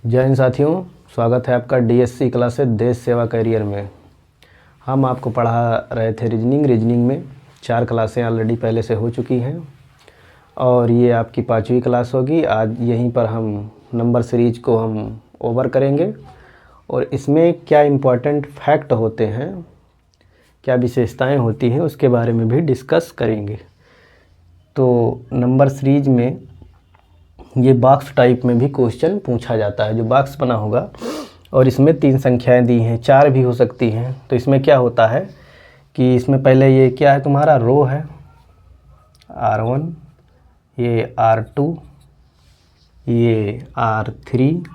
जय हिंद साथियों, स्वागत है आपका डीएससी क्लासेस देश सेवा करियर में। हम आपको पढ़ा रहे थे रीजनिंग में 4 क्लासें ऑलरेडी पहले से हो चुकी हैं और ये आपकी 5वीं क्लास होगी। आज यहीं पर हम नंबर सीरीज को हम ओवर करेंगे और इसमें क्या इम्पोर्टेंट फैक्ट होते हैं, क्या विशेषताएं होती हैं, उसके बारे में भी डिस्कस करेंगे। तो नंबर सीरीज में ये बॉक्स टाइप में भी क्वेश्चन पूछा जाता है, जो बॉक्स बना होगा और इसमें 3 संख्याएं दी हैं, 4 भी हो सकती हैं। तो इसमें क्या होता है कि इसमें पहले ये क्या है, तुम्हारा रो है R1, ये R2, ये R3,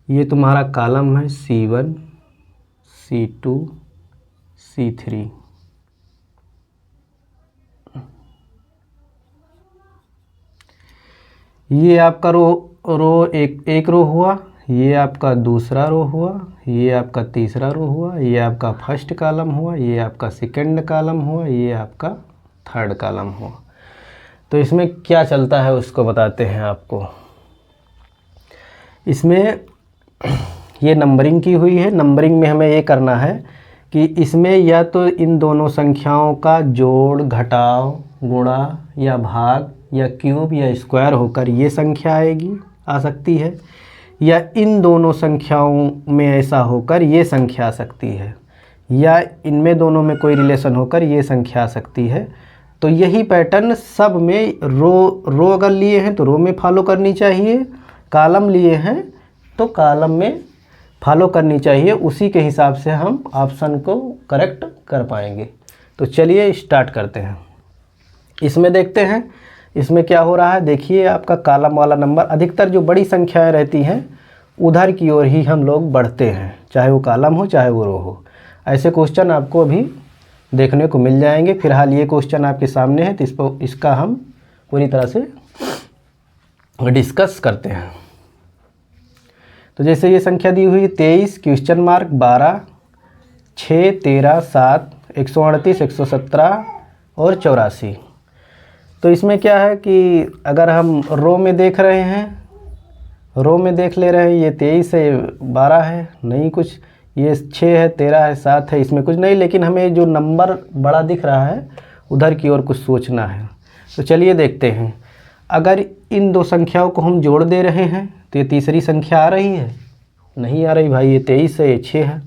ये तुम्हारा कॉलम है C1, C2, C3। ये आपका रो एक रो हुआ, ये आपका दूसरा रो हुआ, ये आपका तीसरा रो हुआ, ये आपका फर्स्ट कॉलम हुआ, ये आपका सेकंड कॉलम हुआ, ये आपका थर्ड कॉलम हुआ। तो इसमें क्या चलता है उसको बताते हैं आपको। इसमें ये नंबरिंग की हुई है। नंबरिंग में हमें ये करना है कि इसमें या तो इन दोनों संख्याओं का जोड़, घटाव, गुणा या भाग या क्यूब या स्क्वायर होकर ये संख्या आ सकती है, या इन दोनों संख्याओं में ऐसा होकर ये संख्या आ सकती है, या इनमें दोनों में कोई रिलेशन होकर ये संख्या आ सकती है। तो यही पैटर्न सब में रो अगर लिए हैं तो रो में फॉलो करनी चाहिए, कॉलम लिए हैं तो कॉलम में फॉलो करनी चाहिए। उसी के हिसाब से हम ऑप्शन को करेक्ट कर पाएंगे। तो चलिए स्टार्ट करते हैं। इसमें देखते हैं इसमें क्या हो रहा है। देखिए आपका कॉलम वाला नंबर, अधिकतर जो बड़ी संख्याएं रहती हैं उधर की ओर ही हम लोग बढ़ते हैं, चाहे वो कॉलम हो चाहे वो रो हो। ऐसे क्वेश्चन आपको अभी देखने को मिल जाएंगे। फिलहाल ये क्वेश्चन आपके सामने है तो इसका हम पूरी तरह से डिस्कस करते हैं। तो जैसे ये संख्या दी हुई 23, क्वेश्चन मार्क 12, 6, 13, 7, 138, 117 और 84। तो इसमें क्या है कि अगर हम रो में देख रहे हैं, रो में देख ले रहे हैं, ये 23 है, 12 है, नहीं कुछ, ये 6 है, 13 है, 7 है, इसमें कुछ नहीं। लेकिन हमें जो नंबर बड़ा दिख रहा है उधर की ओर कुछ सोचना है। तो चलिए देखते हैं। अगर इन दो संख्याओं को हम जोड़ दे रहे हैं तो ये तीसरी संख्या आ रही है? नहीं आ रही भाई, ये 23 है, ये 6 है।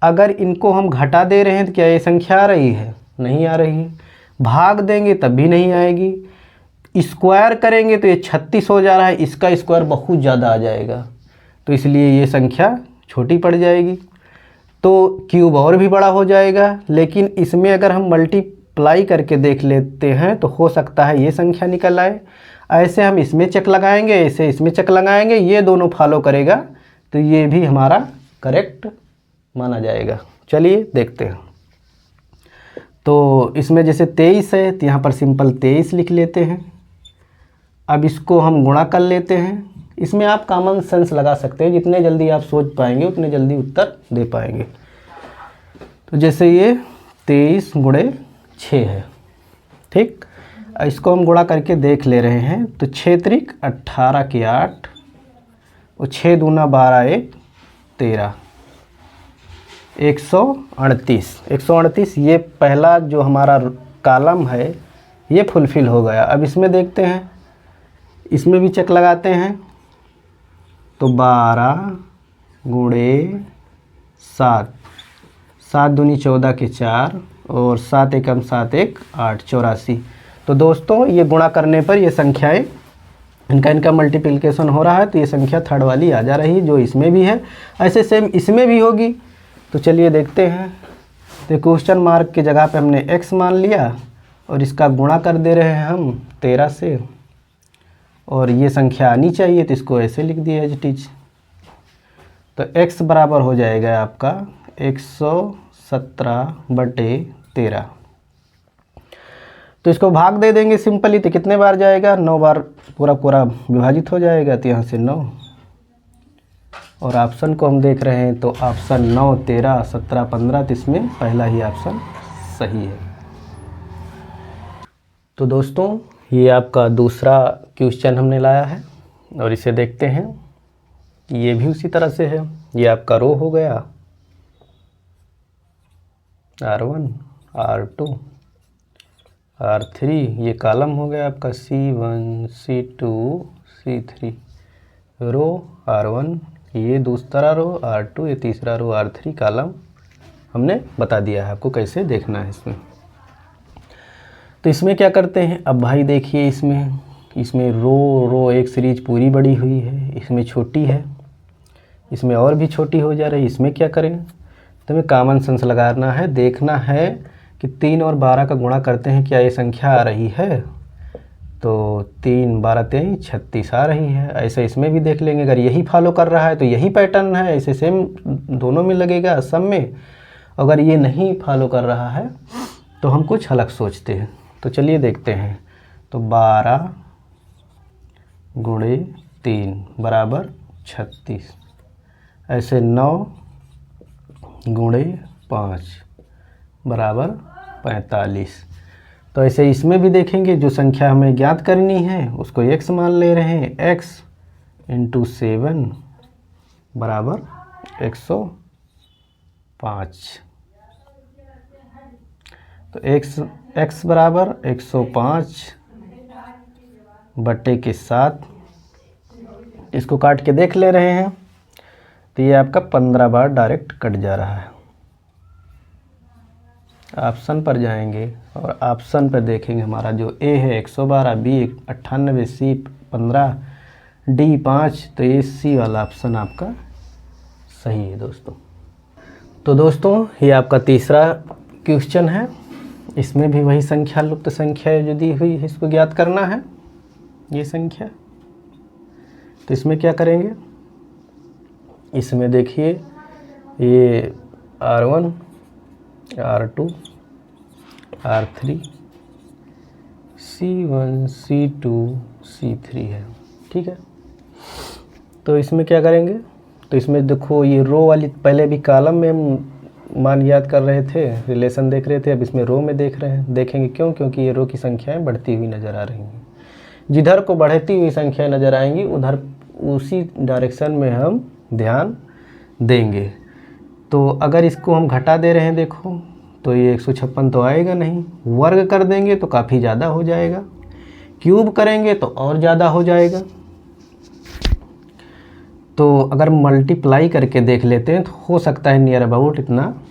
अगर इनको हम घटा दे रहे हैं तो क्या ये संख्या आ रही है? नहीं आ रही है। भाग देंगे तब भी नहीं आएगी। स्क्वायर करेंगे तो ये 36 हो जा रहा है, इसका स्क्वायर बहुत ज़्यादा आ जाएगा, तो इसलिए ये संख्या छोटी पड़ जाएगी। तो क्यूब और भी बड़ा हो जाएगा। लेकिन इसमें अगर हम मल्टीप्लाई करके देख लेते हैं तो हो सकता है ये संख्या निकल आए। ऐसे हम इसमें चेक लगाएंगे, ऐसे इसमें चेक लगाएंगे, ये दोनों फॉलो करेगा तो ये भी हमारा करेक्ट माना जाएगा। चलिए देखते हैं। तो इसमें जैसे 23 है तो यहाँ पर सिंपल 23 लिख लेते हैं। अब इसको हम गुणा कर लेते हैं। इसमें आप कॉमन सेंस लगा सकते हैं, जितने जल्दी आप सोच पाएंगे उतने जल्दी उत्तर दे पाएंगे। तो जैसे ये 23 गुणे 6 है, ठीक। इसको हम गुणा करके देख ले रहे हैं तो 6 त्रिक 18 के 8 और 6 दूना 12, 1 13, 138। ये पहला जो हमारा कॉलम है ये फुलफिल हो गया। अब इसमें देखते हैं, इसमें भी चेक लगाते हैं। तो 12 गुणे 7, 7 दूनी 14 के 4 और 7 एकम 7 1 8, 84। तो दोस्तों ये गुणा करने पर ये संख्याएं इनका मल्टीप्लिकेशन हो रहा है, तो ये संख्या थर्ड वाली आ जा रही है जो इसमें भी है। ऐसे सेम इसमें भी होगी। तो चलिए देखते हैं। तो क्वेश्चन मार्क की जगह पे हमने x मान लिया और इसका गुणा कर दे रहे हैं हम 13 से, और ये संख्या आनी चाहिए तो इसको ऐसे लिख दिया एज इट इज। तो x बराबर हो जाएगा आपका 117/13। तो इसको भाग दे देंगे सिंपली, तो कितने बार जाएगा? 9 बार पूरा विभाजित हो जाएगा। तो यहाँ से 9, और ऑप्शन को हम देख रहे हैं तो ऑप्शन 9, 13, 17, 15, तो इसमें पहला ही ऑप्शन सही है। तो दोस्तों ये आपका दूसरा क्वेश्चन हमने लाया है और इसे देखते हैं। ये भी उसी तरह से है। ये आपका रो हो गया R1 R2 R3, ये कॉलम हो गया आपका C1 C2 C3, रो R1, ये दूसरा रो R2, ये तीसरा रो R3, कॉलम हमने बता दिया है आपको कैसे देखना है इसमें। तो इसमें क्या करते हैं, अब भाई देखिए इसमें रो एक सीरीज पूरी बड़ी हुई है, इसमें छोटी है, इसमें और भी छोटी हो जा रही है। इसमें क्या करें, तो हमें कॉमन सेंस लगाना है, देखना है कि 3 और 12 का गुणा करते हैं क्या ये संख्या आ रही है। तो 3 12 23 36 आ रही है। ऐसे इसमें भी देख लेंगे, अगर यही फॉलो कर रहा है तो यही पैटर्न है, ऐसे सेम दोनों में लगेगा सब में। अगर ये नहीं फॉलो कर रहा है तो हम कुछ अलग सोचते हैं। तो चलिए देखते हैं। तो 12 गुणे 3 बराबर 36, ऐसे 9 गुणे 5 बराबर 45। तो ऐसे इसमें भी देखेंगे, जो संख्या हमें ज्ञात करनी है उसको x मान ले रहे हैं, x × 7 बराबर 105। तो x बराबर 105 बट्टे के 7, इसको काट के देख ले रहे हैं। तो ये आपका 15 बार डायरेक्ट कट जा रहा है। ऑप्शन पर जाएंगे और ऑप्शन पर देखेंगे, हमारा जो A है 112, B 98, C 15, D 5। तो ये C वाला ऑप्शन आपका सही है दोस्तों। तो दोस्तों ये आपका तीसरा क्वेश्चन है। इसमें भी वही संख्या, लुप्त संख्या जो दी हुई है इसको ज्ञात करना है, ये संख्या। तो इसमें क्या करेंगे, इसमें देखिए ये R1 R2 R3 C1 C2 C3 है, ठीक है। तो इसमें क्या करेंगे, तो इसमें देखो ये रो वाली, पहले भी कॉलम में हम मान याद कर रहे थे, रिलेशन देख रहे थे, अब इसमें रो में देख रहे हैं। देखेंगे क्यों, क्योंकि ये रो की संख्याएं बढ़ती हुई नज़र आ रही हैं। जिधर को बढ़ती हुई संख्याएं नज़र आएंगी उधर उसी डायरेक्शन में हम ध्यान देंगे। तो अगर इसको हम घटा दे रहे हैं देखो, तो ये 156 तो आएगा नहीं। वर्ग कर देंगे तो काफ़ी ज़्यादा हो जाएगा, क्यूब करेंगे तो और ज़्यादा हो जाएगा। तो अगर मल्टीप्लाई करके देख लेते हैं तो हो सकता है नियर अबाउट इतना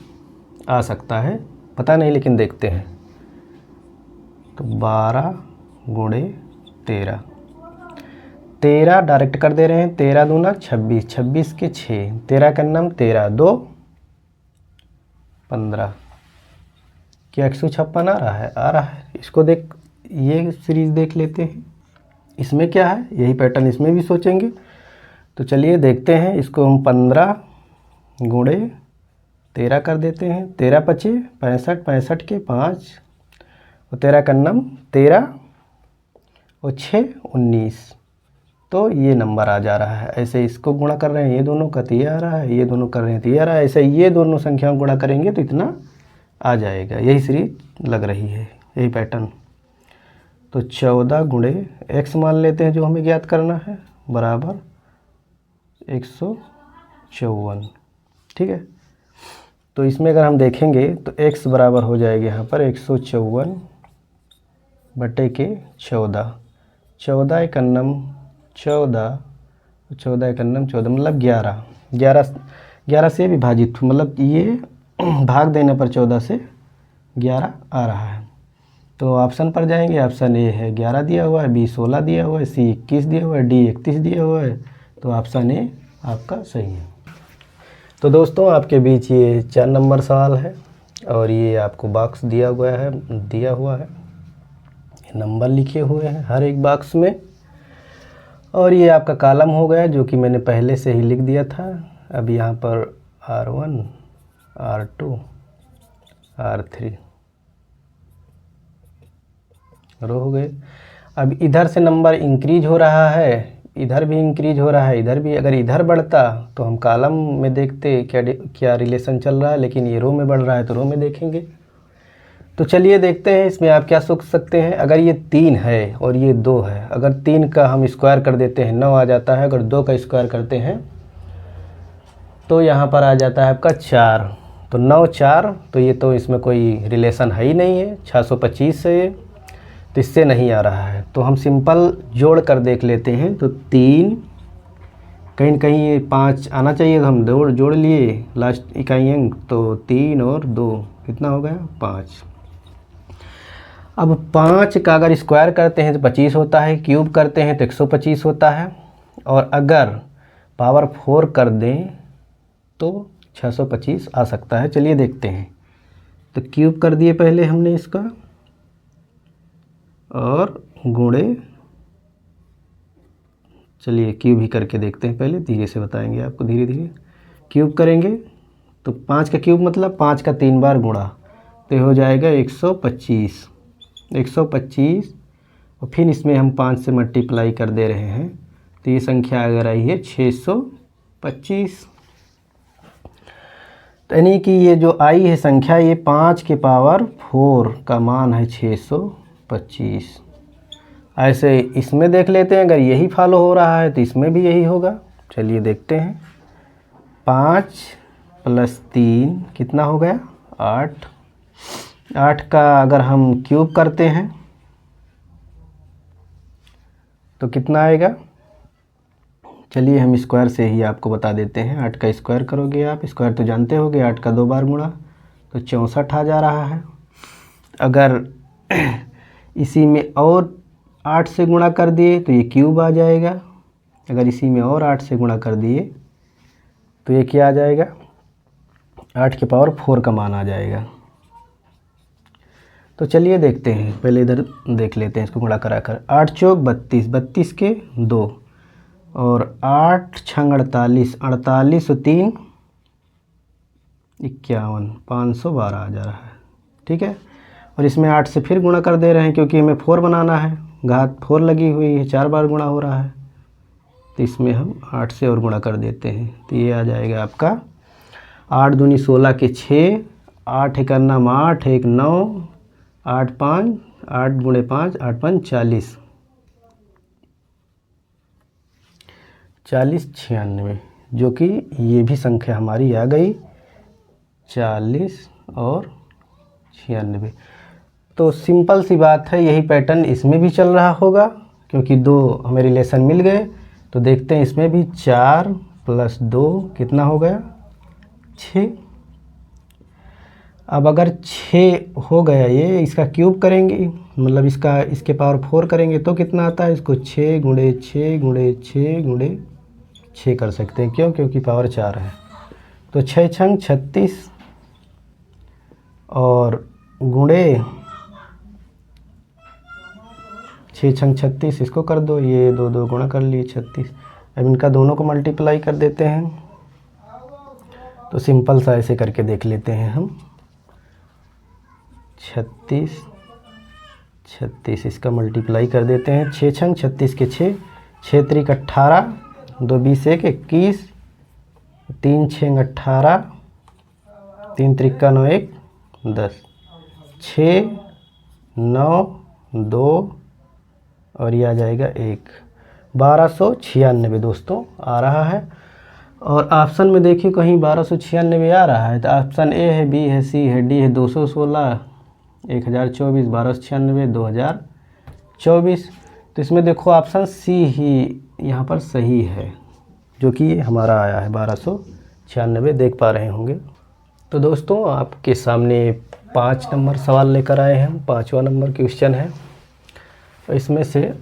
आ सकता है, पता नहीं, लेकिन देखते हैं। तो 12 गुणे 13, 13 डायरेक्ट कर दे रहे हैं, 13 दूना 26, 26 के 6, 13 का नाम 13, 2 15। क्या 156 आ रहा है? आ रहा है। इसको देख, ये सीरीज देख लेते हैं, इसमें क्या है, यही पैटर्न इसमें भी सोचेंगे। तो चलिए देखते हैं, इसको हम 15 गुणे 13 कर देते हैं। 13 पचे 65, 65 के 5 और 13 का नाम 13 और 6 19। तो ये नंबर आ जा रहा है। ऐसे इसको गुणा कर रहे हैं, ये दोनों का तो ये आ रहा है, ये दोनों कर रहे हैं तो ये आ रहा है। ऐसे ये दोनों संख्याओं गुणा करेंगे तो इतना आ जाएगा। यही सीरीज लग रही है, यही पैटर्न। तो 14 गुणे x मान लेते हैं जो हमें ज्ञात करना है, बराबर 154, ठीक है। तो इसमें अगर हम देखेंगे तो x बराबर हो जाएगा यहाँ पर 154 बटे के 14, 14 एकन्नम 14, 14 एकन्नम 14 मतलब 11, 11 से विभाजित, मतलब ये भाग देने पर 14 से 11 आ रहा है। तो ऑप्शन पर जाएंगे, ऑप्शन ए है 11 दिया हुआ है, बी 16 दिया हुआ है, सी 21 दिया हुआ है, डी 31 दिया हुआ है। तो ऑप्शन ए आपका सही है। तो दोस्तों आपके बीच ये 4 नंबर सवाल है और ये आपको बॉक्स दिया हुआ है, नंबर लिखे हुए हैं हर एक बॉक्स में। और ये आपका कॉलम हो गया जो कि मैंने पहले से ही लिख दिया था। अब यहाँ पर R1 R2 R3 रो हो गए। अब इधर से नंबर इंक्रीज हो रहा है, इधर भी इंक्रीज हो रहा है, इधर भी। अगर इधर बढ़ता तो हम कॉलम में देखते क्या रिलेशन चल रहा है, लेकिन ये रो में बढ़ रहा है तो रो में देखेंगे। तो चलिए देखते हैं इसमें आप क्या सोच सकते हैं। अगर ये 3 है और ये 2 है, अगर 3 का हम स्क्वायर कर देते हैं 9 आ जाता है, अगर 2 का स्क्वायर करते हैं तो यहाँ पर आ जाता है आपका 4, तो 9 4, तो ये तो इसमें कोई रिलेशन है ही नहीं है, 625 से ये, तो इससे नहीं आ रहा है। तो हम सिंपल जोड़ कर देख लेते हैं। तो 3 कहीं न कहीं ये 5 आना चाहिए, तो हम जोड़ लिए लास्ट इकाई अंक, तो 3 और 2 कितना हो गया 5। अब 5 का अगर स्क्वायर करते हैं तो 25 होता है, क्यूब करते हैं तो 125 होता है, और अगर पावर 4 कर दें तो 625 आ सकता है। चलिए देखते हैं। तो क्यूब कर दिए पहले हमने इसका, और गुणे, चलिए क्यूब ही करके देखते हैं, पहले धीरे से बताएंगे आपको, धीरे धीरे क्यूब करेंगे। तो 5 का क्यूब मतलब 5 का 3 बार गुणा, तो हो जाएगा 125 और फिर इसमें हम 5 से मल्टीप्लाई कर दे रहे हैं, तो ये संख्या अगर आई है 625। तो यानी कि ये जो आई है संख्या, ये 5 के पावर 4 का मान है 625। ऐसे इसमें देख लेते हैं, अगर यही फॉलो हो रहा है तो इसमें भी यही होगा। चलिए देखते हैं। 5 + 3 कितना हो गया 8। 8 का अगर हम क्यूब करते हैं तो कितना आएगा। चलिए हम स्क्वायर से ही आपको बता देते हैं। 8 का स्क्वायर करोगे आप, स्क्वायर तो जानते होगे, 8 का 2 बार गुणा तो 64 आ जा रहा है। अगर इसी में और 8 से गुणा कर दिए तो ये क्यूब आ जाएगा। अगर इसी में और 8 से गुणा कर दिए तो ये क्या आ जाएगा, 8 के पावर 4 का मान आ जाएगा। तो चलिए देखते हैं, पहले इधर देख लेते हैं इसको गुणा करा कर। 8 चौक 32, 32 के 2, और 8 छंग 48, 48 और 3 51, 512 आ जा रहा है। ठीक है, और इसमें 8 से फिर गुणा कर दे रहे हैं क्योंकि हमें 4 बनाना है, घात 4 लगी हुई है, 4 बार गुणा हो रहा है, तो इसमें हम 8 से और गुणा कर देते हैं। तो ये आ जाएगा आपका 8 दूनी 16 के 6, 8 एक 8, 1 9, 8 5, 8 गुणे 5, 8 5 40, 40 96, जो कि ये भी संख्या हमारी आ गई 40 और 96। तो सिंपल सी बात है, यही पैटर्न इसमें भी चल रहा होगा क्योंकि 2 हमें रिलेशन मिल गए। तो देखते हैं इसमें भी 4 + 2 कितना हो गया 6। अब अगर 6 हो गया, ये इसका क्यूब करेंगे, मतलब इसके पावर 4 करेंगे तो कितना आता है, इसको 6 गुणे 6 गुणे 6 गुणे 6 कर सकते हैं। क्यों, क्योंकि पावर 4 है। तो 6 छंग 36 और गुणे 6 छंग 36, इसको कर दो, ये 2 2 गुणा कर लिए 36। अब इनका दोनों को मल्टीप्लाई कर देते हैं। तो सिंपल सा ऐसे करके देख लेते हैं हम। 36 36 इसका मल्टीप्लाई कर देते हैं। 6 छंग 36 के 6, 6 त्रिक 18, 2 20 1 21, 3 छंग 18, 3 त्रिक 9 1 10, 6 9 2 और ये आ जाएगा 1, 1296 दोस्तों आ रहा है। और ऑप्शन में देखिए कहीं 1296 आ रहा है, तो ऑप्शन ए है, बी है, सी है, डी है। 216, 1024, 1296, 2024। तो इसमें देखो ऑप्शन सी ही यहाँ पर सही है, जो कि हमारा आया है 1296, देख पा रहे होंगे। तो दोस्तों आपके सामने 5 नंबर सवाल लेकर आए हैं हम, 5वां नंबर क्वेश्चन है। तो इसमें से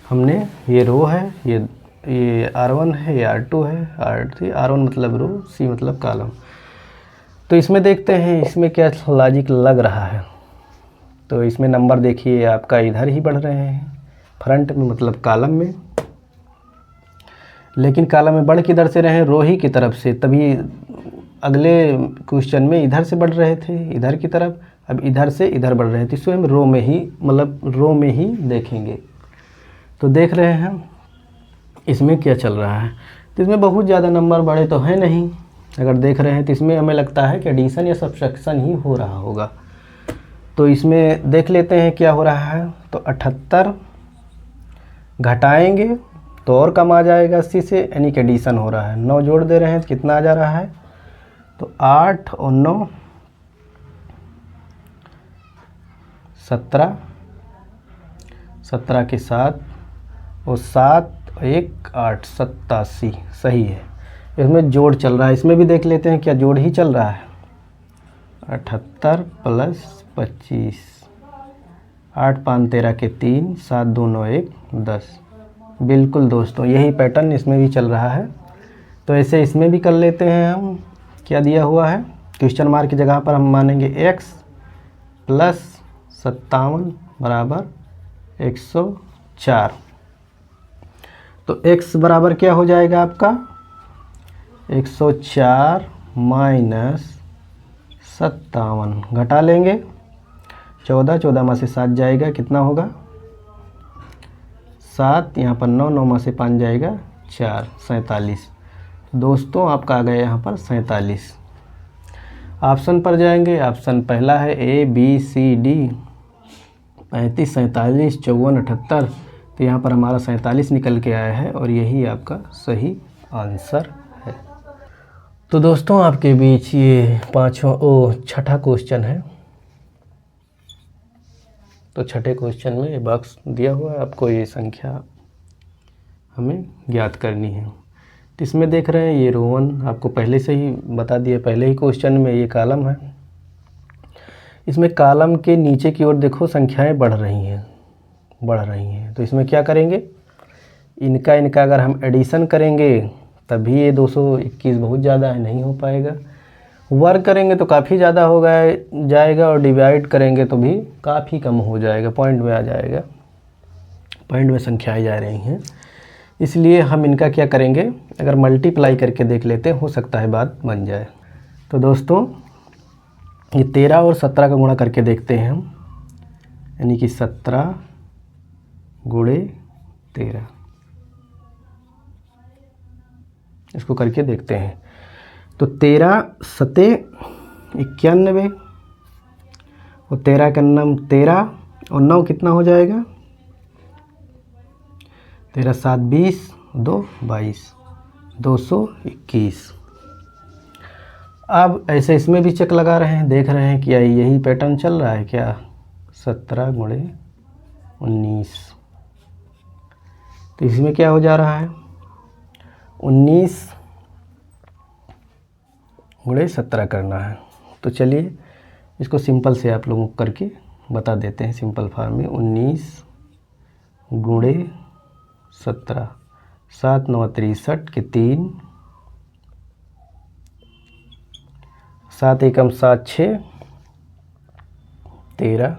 हमने ये रो है, ये R1 है, ये R2 है, R3, R1 मतलब रो, C मतलब कॉलम। तो इसमें देखते हैं इसमें क्या लॉजिक लग रहा है। तो इसमें नंबर देखिए आपका इधर ही बढ़ रहे हैं, फ्रंट में मतलब कॉलम में, लेकिन कॉलम में बढ़ किधर से रहे, रो ही की तरफ से। तभी अगले क्वेश्चन में इधर से बढ़ रहे थे इधर की तरफ, अब इधर से इधर बढ़ रहे थे। इसमें हम रो में ही, मतलब रो में ही देखेंगे। तो देख रहे हैं इसमें क्या चल रहा है। तो इसमें बहुत ज़्यादा नंबर बढ़े तो हैं नहीं, अगर देख रहे हैं तो इसमें हमें लगता है कि एडिशन या सब्ट्रैक्शन ही हो रहा होगा। तो इसमें देख लेते हैं क्या हो रहा है। तो 78 घटाएंगे तो और कम आ जाएगा 80 से, यानी कि एडिशन हो रहा है। 9 जोड़ दे रहे हैं तो कितना आ जा रहा है, तो 8 और 9 17, 17 के 7 और 7 1 8 87 सही है। इसमें जोड़ चल रहा है, इसमें भी देख लेते हैं क्या जोड़ ही चल रहा है। 78 प्लस 25, 8 5 13 के 3, 7 2 9 1 10। बिल्कुल दोस्तों यही पैटर्न इसमें भी चल रहा है। तो ऐसे इसमें भी कर लेते हैं हम। क्या दिया हुआ है, क्वेश्चन मार्क की जगह पर हम मानेंगे x प्लस 57 बराबर 104। तो x बराबर क्या हो जाएगा आपका 104 माइनस 57, घटा लेंगे 14, 14 में से 7 जाएगा, कितना होगा 7, यहाँ पर 9, 9 में से 5 जाएगा 4, 47। दोस्तों आपका आ गया यहाँ पर 47। ऑप्शन पर जाएंगे, ऑप्शन पहला है A B C D 35 47 54 78। तो यहाँ पर हमारा 47 निकल के आया है और यही आपका सही आंसर है। तो दोस्तों आपके बीच ये छठा क्वेश्चन है। तो छठे क्वेश्चन में ये बॉक्स दिया हुआ है, आपको ये संख्या हमें ज्ञात करनी है। तो इसमें देख रहे हैं ये रोवन आपको पहले से ही बता दिया, पहले ही क्वेश्चन में ये कॉलम है। इसमें कॉलम के नीचे की ओर देखो संख्याएं बढ़ रही हैं। तो इसमें क्या करेंगे, इनका अगर हम एडिशन करेंगे तभी ये 221 बहुत ज़्यादा है, नहीं हो पाएगा। वर्ग करेंगे तो काफ़ी ज़्यादा हो जाएगा और डिवाइड करेंगे तो भी काफ़ी कम हो जाएगा, पॉइंट में आ जाएगा, पॉइंट में संख्याएं जा रही हैं। इसलिए हम इनका क्या करेंगे, अगर मल्टीप्लाई करके देख लेते हैं, हो सकता है बात बन जाए। तो दोस्तों ये 13 और 17 का गुणा करके देखते हैं हम, यानी कि 17 गुणे 13, इसको करके देखते हैं। तो 13 सते 91 और 13 का 9 13 और 9 कितना हो जाएगा 13 7 20 2 22 221। अब ऐसे इसमें भी चेक लगा रहे हैं, देख रहे हैं क्या यही पैटर्न चल रहा है क्या। 17 गुणे 19, तो इसमें क्या हो जा रहा है 19 गुणे 17 करना है। तो चलिए इसको सिंपल से आप लोगों को करके बता देते हैं सिंपल फॉर्म में। 19 गुणे 17, 7 9 63 के 3, 7 एकम 7 6 13,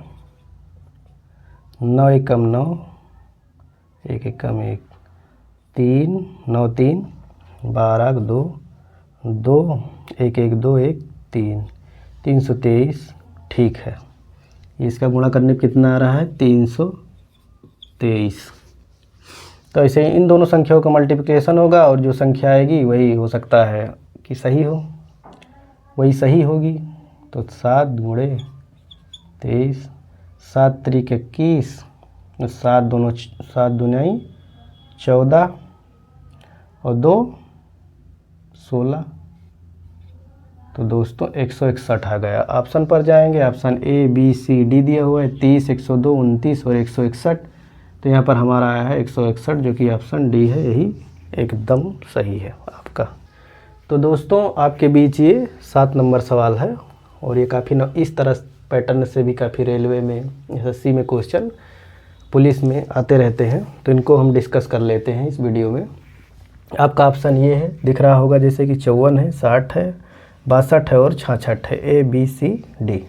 9 एकम 9 1 एकम 1 3 9 3 12 2 2 1 1 2 1 3 323। ठीक है, इसका गुणा करने पर कितना आ रहा है 323। तो ऐसे इन दोनों संख्याओं का मल्टीप्लिकेशन होगा और जो संख्या आएगी वही हो सकता है कि सही हो, वही सही होगी। तो 7 गुणे 23, 7 3 21, 7 दूनी 14 और 2 16। तो दोस्तों 161 आ गया। ऑप्शन पर जाएंगे, option A B C D दिया हुआ है, 30 102 29 और 161। तो यहाँ पर हमारा आया है 161, जो कि ऑप्शन डी है, यही एकदम सही है आपका। तो दोस्तों आपके बीच ये 7 नंबर सवाल है और ये काफ़ी इस तरह पैटर्न से भी काफ़ी रेलवे में SSC में क्वेश्चन पुलिस में आते रहते हैं। तो इनको हम डिस्कस कर लेते हैं इस वीडियो में। आपका ऑप्शन ये है, दिख रहा होगा जैसे कि 54 है, 60 है, 62 है और 66 है, A B C D।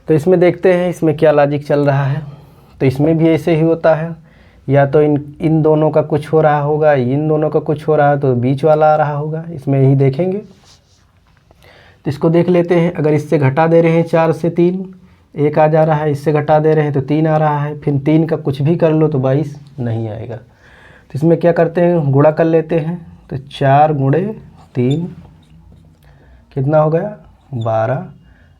तो इसमें देखते हैं इसमें क्या लॉजिक चल रहा है। तो इसमें भी ऐसे ही होता है, या तो इन दोनों का कुछ हो रहा होगा, इन दोनों का कुछ हो रहा है, तो बीच वाला आ रहा होगा, इसमें यही देखेंगे। तो इसको देख लेते हैं। अगर इससे घटा दे रहे हैं 4 से 3 1 आ जा रहा है, इससे घटा दे रहे हैं तो 3 आ रहा है, फिर 3 का कुछ भी कर लो तो 22 नहीं आएगा। तो इसमें क्या करते हैं, गुणा कर लेते हैं। तो 4 गुणे 3 कितना हो गया 12।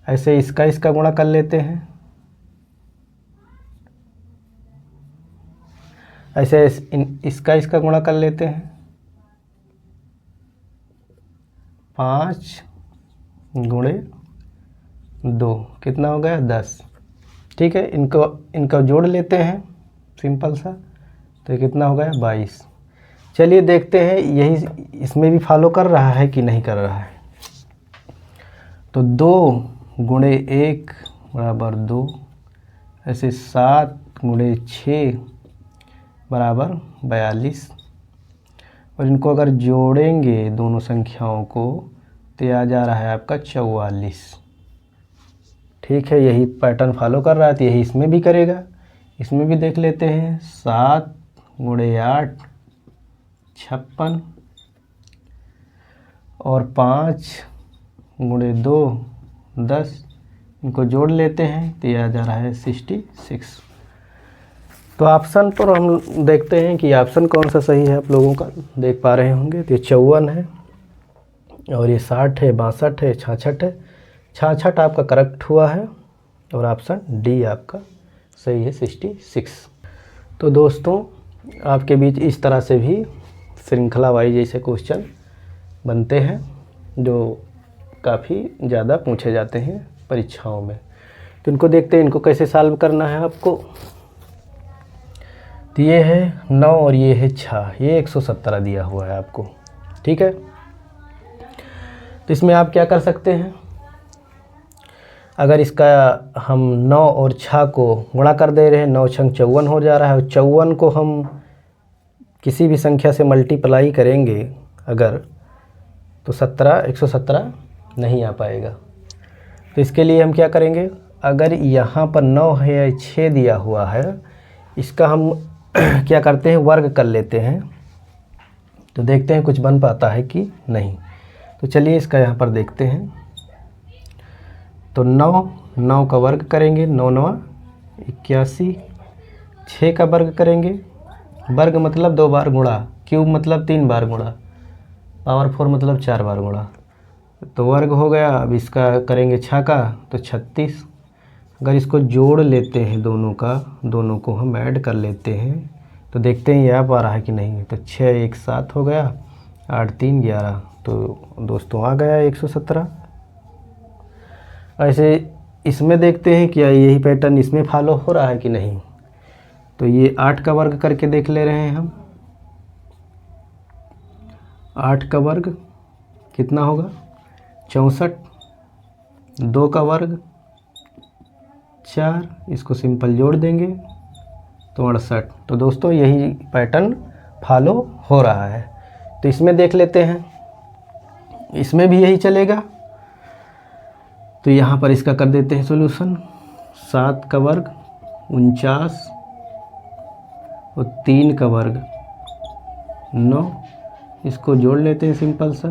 ऐसे इसका गुणा कर लेते हैं, ऐसे इसका गुणा कर लेते हैं। 5 गुणे 2 कितना हो गया 10। ठीक है, इनको जोड़ लेते हैं सिंपल सा, तो कितना हो गया 22। चलिए देखते हैं यही इसमें भी फॉलो कर रहा है कि नहीं कर रहा है। तो 2 गुणे 1 बराबर 2, ऐसे 7 गुणे 6 बराबर 42। और इनको अगर जोड़ेंगे दोनों संख्याओं को तो यह आ जा रहा है आपका 44। ठीक है, यही पैटर्न फॉलो कर रहा है तो यही इसमें भी करेगा। इसमें भी देख लेते हैं। 7 गुणे 8 56 और 5 गुणे 2 10, इनको जोड़ लेते हैं तो यह आ जा रहा है 66। तो ऑप्शन पर हम देखते हैं कि ऑप्शन कौन सा सही है। आप लोगों का देख पा रहे होंगे तो ये 54 है और ये 60 है, 62 है, 66 है। 66 आपका करेक्ट हुआ है और ऑप्शन डी आपका सही है 66। तो दोस्तों आपके बीच इस तरह से भी श्रृंखला वाइज जैसे क्वेश्चन बनते हैं जो काफ़ी ज़्यादा पूछे जाते हैं परीक्षाओं में। तो इनको देखते हैं इनको कैसे सॉल्व करना है आपको। तो ये है 9 और ये है 6, ये 117 दिया हुआ है आपको। ठीक है, तो इसमें आप क्या कर सकते हैं, अगर इसका हम 9 और 6 को गुणा कर दे रहे हैं, 9 छंग 54 हो जा रहा है। 54 को हम किसी भी संख्या से मल्टीप्लाई करेंगे अगर, तो 117 नहीं आ पाएगा। तो इसके लिए हम क्या करेंगे, अगर यहाँ पर 9 है या 6 दिया हुआ है, इसका हम क्या करते हैं वर्ग कर लेते हैं, तो देखते हैं कुछ बन पाता है कि नहीं। तो चलिए इसका यहाँ पर देखते हैं। तो 9 का वर्ग करेंगे, 9 9 81। 6 का वर्ग करेंगे, वर्ग मतलब 2 बार गुणा, क्यूब मतलब 3 बार गुणा, पावर 4 मतलब 4 बार गुणा, तो वर्ग हो गया। अब इसका करेंगे 6 का तो 36। अगर इसको जोड़ लेते हैं दोनों को हम ऐड कर लेते हैं तो देखते हैं यह आ रहा है कि नहीं। तो 6 1 7 हो गया, 8 3 11, तो दोस्तों आ गया 117। ऐसे इसमें देखते हैं क्या यही पैटर्न इसमें फॉलो हो रहा है कि नहीं। तो ये 8 का वर्ग करके देख ले रहे हैं हम। 8 का वर्ग कितना होगा 64, 2 का वर्ग 4, इसको सिंपल जोड़ देंगे तो 68। तो दोस्तों यही पैटर्न फॉलो हो रहा है। तो इसमें देख लेते हैं, इसमें भी यही चलेगा। तो यहाँ पर इसका कर देते हैं सॉल्यूशन। 7 का वर्ग 49 और 3 का वर्ग 9, इसको जोड़ लेते हैं सिंपल सा।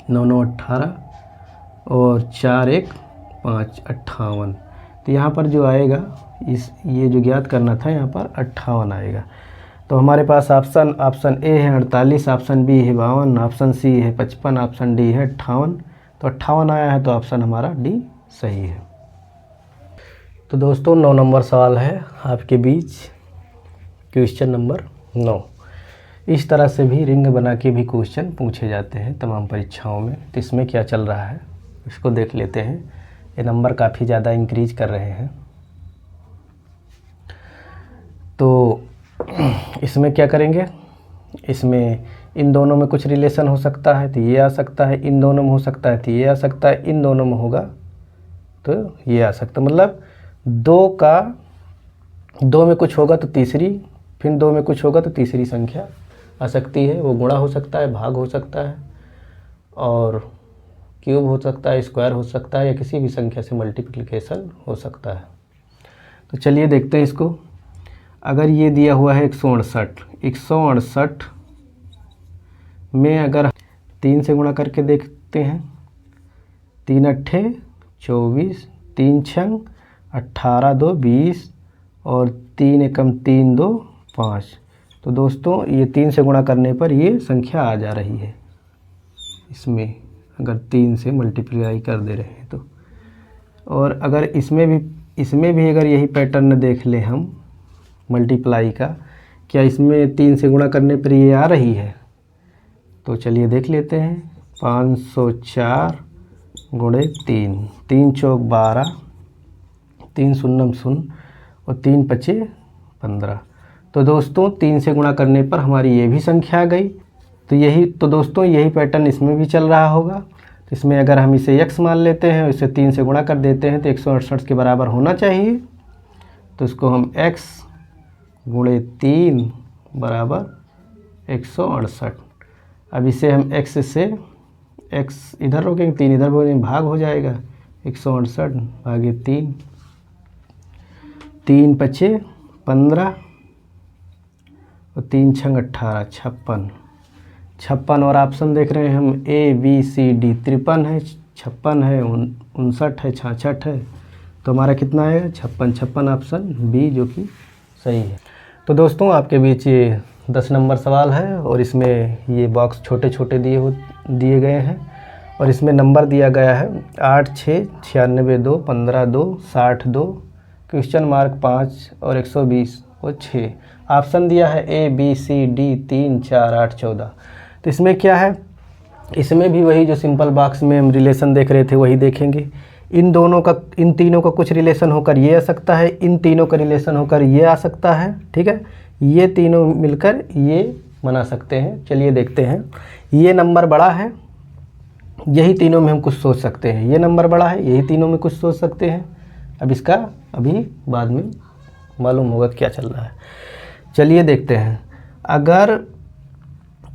9 9 18 और 4 1 5 58। तो यहाँ पर जो आएगा ये जो ज्ञात करना था यहाँ पर 58 आएगा। तो हमारे पास ऑप्शन ए है 48, ऑप्शन बी है 52, ऑप्शन सी है 55, ऑप्शन डी है 58। तो 58 आया है तो ऑप्शन हमारा डी सही है। तो दोस्तों 9 नंबर सवाल है आपके बीच, क्वेश्चन नंबर 9। इस तरह से भी रिंग बना के भी क्वेश्चन पूछे जाते हैं तमाम परीक्षाओं में। तो इसमें क्या चल रहा है इसको देख लेते हैं। ये नंबर काफ़ी ज़्यादा इंक्रीज कर रहे हैं। तो इसमें क्या करेंगे, इसमें इन दोनों में कुछ रिलेशन हो सकता है तो ये आ सकता है, इन दोनों में हो सकता है तो ये आ सकता है, इन दोनों में होगा तो ये आ सकता है। मतलब 2 में कुछ होगा तो तीसरी, फिर 2 में कुछ होगा तो तीसरी संख्या आ सकती है। वो गुणा हो सकता है, भाग हो सकता है, और क्यूब हो सकता है, स्क्वायर हो सकता है, या किसी भी संख्या से मल्टीप्लिकेशन हो सकता है। तो चलिए देखते हैं इसको। अगर ये दिया हुआ है 168 में अगर 3 से गुणा करके देखते हैं, 3 अट्ठे 24, 3 छंग 18 2 20 और 3 एकम 3 2 5। तो दोस्तों ये 3 से गुणा करने पर ये संख्या आ जा रही है इसमें। अगर 3 से मल्टीप्लाई कर दे रहे हैं तो। और अगर इसमें भी अगर यही पैटर्न देख लें हम मल्टीप्लाई का, क्या इसमें 3 से गुणा करने पर ये आ रही है? तो चलिए देख लेते हैं। 504 गुणे 3, 3 चौक 12, 3 शून्यम शून्य और 3 पचे 15। तो दोस्तों 3 से गुणा करने पर हमारी ये भी संख्या आ गई। तो दोस्तों यही पैटर्न इसमें भी चल रहा होगा। तो इसमें अगर हम इसे x मान लेते हैं और इसे 3 से गुणा कर देते हैं तो 168 के बराबर होना चाहिए। तो इसको हम x गुणे 3 बराबर 168। अब इसे हम x से x इधर रोकेंगे, 3 इधर रोकेंगे, भाग हो जाएगा 168 भागे 3, 3 पचे 15 और 3 छंग 18, 56 और ऑप्शन देख रहे हैं हम ABCD 53 है, 56 है, 59 है, 66 है। तो हमारा कितना है? 56 ऑप्शन बी जो कि सही है। तो दोस्तों आपके बीच ये 10 नंबर सवाल है और इसमें ये बॉक्स छोटे छोटे दिए गए हैं और इसमें नंबर दिया गया है 8, 6, 96, 2, 15, 2, 60, 2, क्वेश्चन मार्क 5 और 120 और 6। ऑप्शन दिया है ABCD 3, 4, 8, 14। तो इसमें क्या है? इसमें भी वही जो सिंपल बॉक्स में हम रिलेशन देख रहे थे वही देखेंगे। इन तीनों का कुछ रिलेशन होकर ये आ सकता है, इन तीनों का रिलेशन होकर ये आ सकता है, ठीक है। ये तीनों मिलकर ये बना सकते हैं। चलिए देखते हैं। ये नंबर बड़ा है, यही तीनों में हम कुछ सोच सकते हैं। ये नंबर बड़ा है, यही तीनों में कुछ सोच सकते हैं। अब इसका अभी बाद में मालूम होगा क्या चल रहा है। चलिए देखते हैं। अगर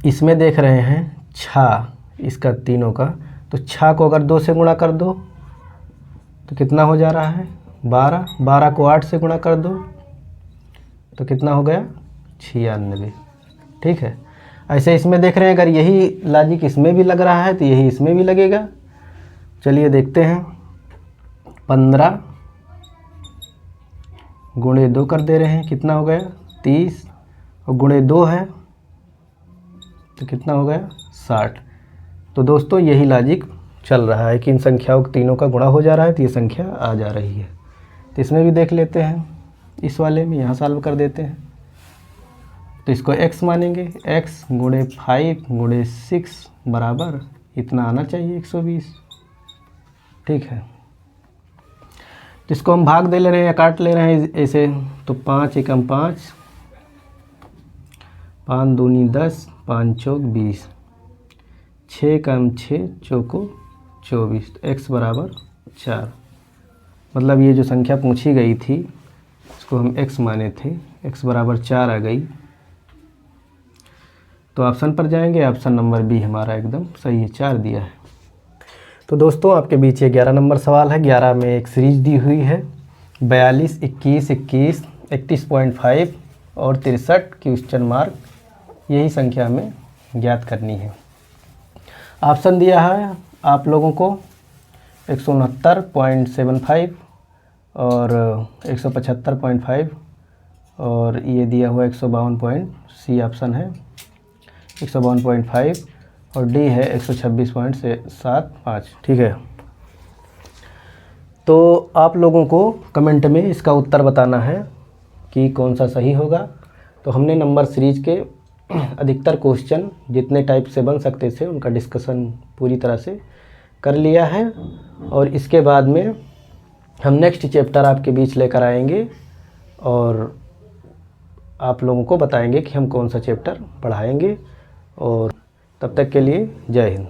इसमें देख रहे हैं छा, इसका तीनों का, तो छा को अगर 2 से गुणा कर दो तो कितना हो जा रहा है? 12। 12 को 8 से गुणा कर दो तो कितना हो गया? 96। ठीक है। ऐसे इसमें देख रहे हैं, अगर यही लॉजिक इसमें भी लग रहा है तो यही इसमें भी लगेगा। चलिए देखते हैं। 15 गुणे 2 कर दे रहे हैं, कितना हो गया? 30 और गुणे 2 है तो कितना हो गया? 60। तो दोस्तों यही लॉजिक चल रहा है कि इन संख्याओं को तीनों का गुणा हो जा रहा है तो ये संख्या आ जा रही है। तो इसमें भी देख लेते हैं। इस वाले में यहाँ सॉल्व कर देते हैं। तो इसको x मानेंगे, x गुणे 5 गुणे 6 बराबर इतना आना चाहिए 120। ठीक है। तो इसको हम भाग दे ले रहे हैं या काट ले रहे हैं ऐसे। तो 5 एकम 5, 5 दूनी 10, 5 चौक 20, 6 कम 6 चौको 24। तो x बराबर 4। मतलब ये जो संख्या पूछी गई थी इसको हम x माने थे, x बराबर 4 आ गई। तो ऑप्शन पर जाएंगे, ऑप्शन नंबर बी हमारा एकदम सही है, 4 दिया है। तो दोस्तों आपके बीच ये 11 नंबर सवाल है। 11 में एक सीरीज दी हुई है 42, 21, 21, 31.5 और 63 क्वेश्चन मार्क। यही संख्या हमें ज्ञात करनी है। ऑप्शन दिया है आप लोगों को 169.75 और 175.5 और ये दिया हुआ 152. सी ऑप्शन है 152.5 और डी है 126.75। ठीक है। तो आप लोगों को कमेंट में इसका उत्तर बताना है कि कौन सा सही होगा। तो हमने नंबर सीरीज के अधिकतर क्वेश्चन जितने टाइप से बन सकते थे उनका डिस्कशन पूरी तरह से कर लिया है और इसके बाद में हम नेक्स्ट चैप्टर आपके बीच लेकर आएंगे और आप लोगों को बताएंगे कि हम कौन सा चैप्टर पढ़ाएंगे। और तब तक के लिए जय हिंद।